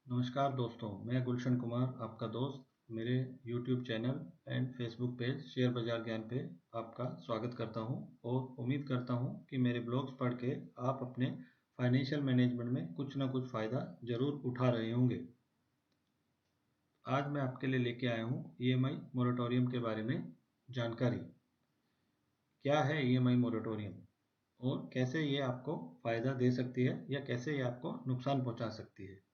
नमस्कार दोस्तों, मैं गुलशन कुमार आपका दोस्त मेरे YouTube channel and Facebook page share बाजार ज्ञान पे आपका स्वागत करता हूं और उम्मीद करता हूं कि मेरे ब्लॉग्स पढ़ के आप अपने फाइनेंशियल मैनेजमेंट में कुछ ना कुछ फ़ायदा ज़रूर उठा रहे होंगे। आज मैं आपके लिए लेके आया हूं EMI मोरेटोरियम के बारे में जानकारी। क्या है EMI मोरेटोरियम और कैसे ये आपको फ़ायदा दे सकती है या कैसे ये आपको नुकसान पहुंचा सकती है।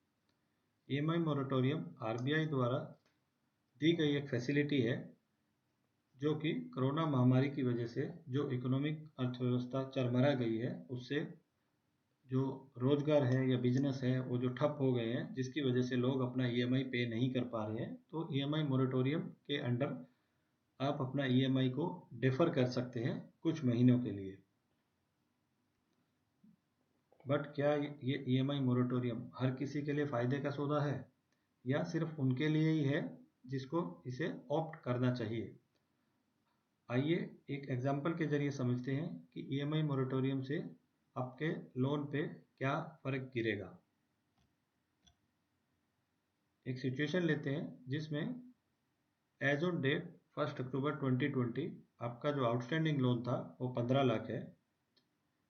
EMI मोरेटोरियम RBI द्वारा दी गई एक फैसिलिटी है जो कि कोरोना महामारी की वजह से जो इकोनॉमिक अर्थव्यवस्था चरमरा गई है उससे जो रोजगार है या बिजनेस है वो जो ठप हो गए हैं, जिसकी वजह से लोग अपना EMI पे नहीं कर पा रहे हैं। तो EMI मोरेटोरियम के अंडर आप अपना EMI को डिफर कर सकते हैं कुछ महीनों के लिए। बट क्या ये EMI मोरेटोरियम हर किसी के लिए फ़ायदे का सौदा है या सिर्फ उनके लिए ही है जिसको इसे ऑप्ट करना चाहिए। आइए एक एग्जाम्पल के जरिए समझते हैं कि EMI मोरेटोरियम से आपके लोन पे क्या फ़र्क गिरेगा। एक सिचुएशन लेते हैं जिसमें एज ऑन डेट 1 अक्टूबर 2020 आपका जो आउटस्टैंडिंग लोन था वो 15 लाख है।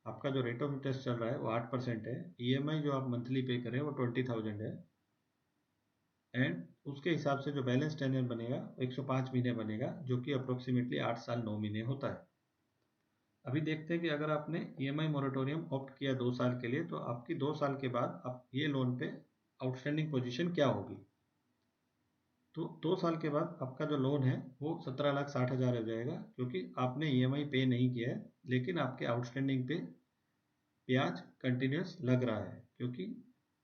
आपका जो रेट ऑफ इंटरेस्ट चल रहा है वो 8% है। EMI जो आप मंथली पे करें वो 20,000 है एंड उसके हिसाब से जो बैलेंस टेन्योर बनेगा 105 महीने बनेगा, जो कि अप्रोक्सीमेटली 8 साल 9 महीने होता है। अभी देखते हैं कि अगर आपने EMI मोरेटोरियम ऑप्ट किया 2 साल के लिए तो आपकी 2 साल के बाद आप ये लोन पे आउटस्टैंडिंग पोजीशन क्या होगी। तो 2 साल के बाद आपका जो लोन है वो 17,60,000 हो जाएगा, क्योंकि आपने EMI पे नहीं किया है लेकिन आपके आउटस्टैंडिंग पे ब्याज कंटिन्यूस लग रहा है, क्योंकि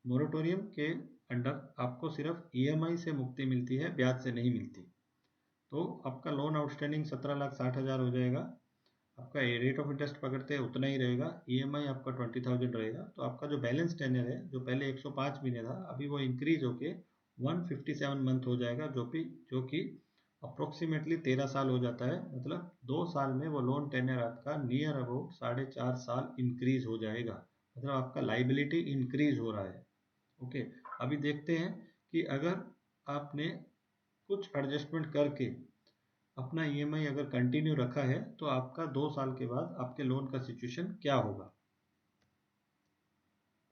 मोरेटोरियम के अंडर आपको सिर्फ EMI से मुक्ति मिलती है, ब्याज से नहीं मिलती। तो आपका लोन आउटस्टैंडिंग 17,60,000 हो जाएगा। आपका रेट ऑफ इंटरेस्ट पकड़ते हैं उतना ही रहेगा। EMI आपका 20,000 रहेगा। तो आपका जो बैलेंस टेन्योर है जो पहले 105 महीने था अभी वो इंक्रीज होके 157 मंथ हो जाएगा, जो कि अप्रोक्सीमेटली 13 साल हो जाता है। मतलब 2 साल में वो लोन टेन्योर आपका नियर अबाउट 4.5 साल इंक्रीज हो जाएगा। मतलब आपका लाइबिलिटी इंक्रीज हो रहा है। ओके, अभी देखते हैं कि अगर आपने कुछ एडजस्टमेंट करके अपना EMI अगर कंटिन्यू रखा है तो आपका 2 साल के बाद आपके लोन का सिचुएशन क्या होगा।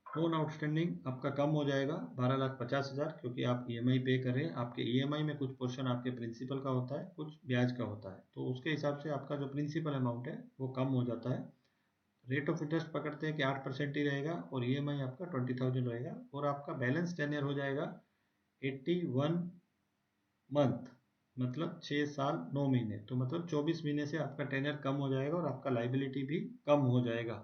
लोन आउटस्टैंडिंग आपका कम हो जाएगा 12,50,000, क्योंकि आप EMI पे कर रहे हैं। आपके EMI में कुछ पोर्शन आपके प्रिंसिपल का होता है, कुछ ब्याज का होता है, तो उसके हिसाब से आपका जो प्रिंसिपल अमाउंट है वो कम हो जाता है। रेट ऑफ इंटरेस्ट पकड़ते हैं कि 8% ही रहेगा और EMI आपका 20,000 रहेगा और आपका बैलेंस टेन्योर हो जाएगा 81 मंथ, मतलब 6 साल 9 महीने। तो मतलब 24 महीने से आपका टेन्योर कम हो जाएगा और आपका लाइबिलिटी भी कम हो जाएगा।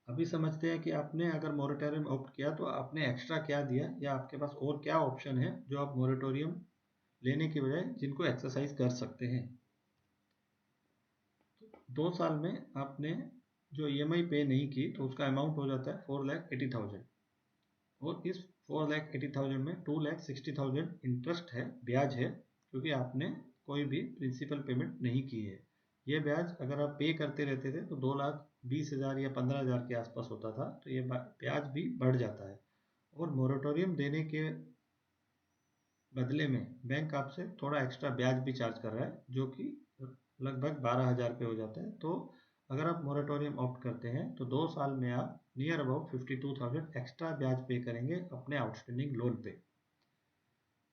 अभी समझते हैं कि आपने अगर मोरेटोरियम ऑप्ट किया तो आपने एक्स्ट्रा क्या दिया या आपके पास और क्या ऑप्शन है जो आप मोरेटोरियम लेने के बजाय जिनको एक्सरसाइज कर सकते हैं। 2 साल में आपने जो EMI पे नहीं की तो उसका अमाउंट हो जाता है 4,80,000 और इस 4,80,000 में 2,60,000 इंटरेस्ट है, ब्याज है, क्योंकि आपने कोई भी प्रिंसिपल पेमेंट नहीं की है। ये ब्याज अगर आप पे करते रहते थे तो 2,20,000 या 15,000 के आसपास होता था, तो ये ब्याज भी बढ़ जाता है। और मोरेटोरियम देने के बदले में बैंक आपसे थोड़ा एक्स्ट्रा ब्याज भी चार्ज कर रहा है, जो कि लगभग 12,000 पे हो जाता है। तो अगर आप मोरेटोरियम ऑप्ट करते हैं तो 2 साल में आप नियर अबाउट 52,000 एक्स्ट्रा ब्याज पे करेंगे अपने आउटस्टैंडिंग लोन पे,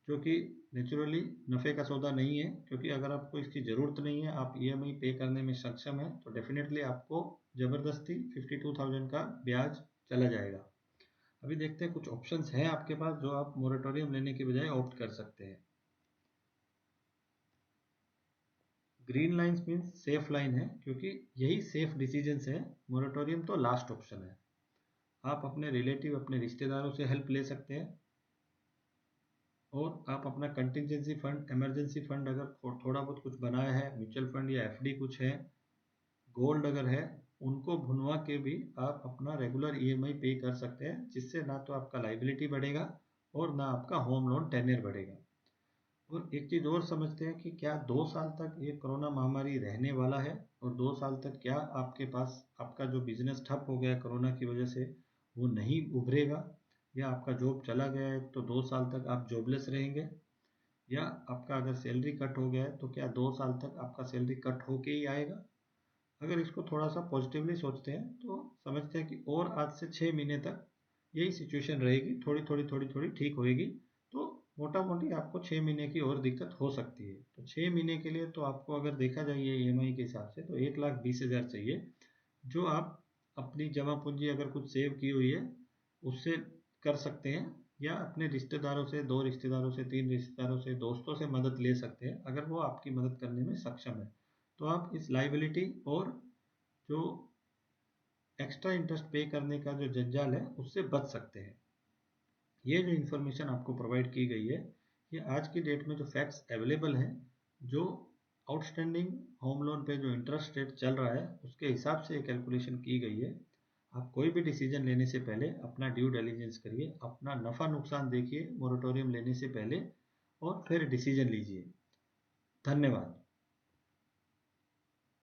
जो कि नेचुरली नफ़े का सौदा नहीं है, क्योंकि अगर आपको इसकी ज़रूरत नहीं है, आप EMI पे करने में सक्षम हैं, तो डेफिनेटली आपको ज़बरदस्ती 52,000 का ब्याज चला जाएगा। अभी देखते हैं कुछ ऑप्शंस हैं आपके पास जो आप मोरेटोरियम लेने के बजाय ऑप्ट कर सकते हैं। Green lines means safe line है, क्योंकि यही सेफ डिसीजंस है। मोरेटोरियम तो लास्ट ऑप्शन है। आप अपने रिलेटिव, अपने रिश्तेदारों से हेल्प ले सकते हैं और आप अपना कंटिजेंसी फंड, इमरजेंसी फंड अगर थोड़ा बहुत कुछ बनाया है, म्यूचुअल फंड या FD कुछ है, गोल्ड अगर है, उनको भुनवा के भी आप अपना रेगुलर EMI पे कर सकते हैं, जिससे ना तो आपका लाइबिलिटी बढ़ेगा और ना आपका होम लोन टेन्योर बढ़ेगा। और एक चीज़ और समझते हैं कि क्या 2 साल तक ये कोरोना महामारी रहने वाला है और 2 साल तक क्या आपके पास आपका जो बिजनेस ठप हो गया कोरोना की वजह से वो नहीं उभरेगा। या आपका जॉब चला गया है तो 2 साल तक आप जॉबलेस रहेंगे, या आपका अगर सैलरी कट हो गया है तो क्या 2 साल तक आपका सैलरी कट होके ही आएगा। अगर इसको थोड़ा सा पॉजिटिवली सोचते हैं तो समझते हैं कि और आज से 6 महीने तक यही सिचुएशन रहेगी, थोड़ी थोड़ी ठीक होएगी, तो मोटा मोटी आपको 6 महीने की और दिक्कत हो सकती है। तो 6 महीने के लिए तो आपको अगर देखा जाए ईएमआई के हिसाब से तो 1,20,000 चाहिए, जो आप अपनी जमा पूंजी अगर कुछ सेव की हुई है उससे कर सकते हैं, या अपने रिश्तेदारों से, 2 रिश्तेदारों से, 3 रिश्तेदारों से, दोस्तों से मदद ले सकते हैं अगर वो आपकी मदद करने में सक्षम है। तो आप इस लाइबिलिटी और जो एक्स्ट्रा इंटरेस्ट पे करने का जो जंजाल है उससे बच सकते हैं। ये जो इन्फॉर्मेशन आपको प्रोवाइड की गई है, ये आज की डेट में जो फैक्ट्स अवेलेबल हैं, जो आउटस्टैंडिंग होम लोन पे जो इंटरेस्ट रेट चल रहा है उसके हिसाब से ये कैलकुलेशन की गई है। आप कोई भी डिसीजन लेने से पहले अपना ड्यू डिलिजेंस करिए, अपना नफ़ा नुकसान देखिए मोरेटोरियम लेने से पहले, और फिर डिसीजन लीजिए। धन्यवाद।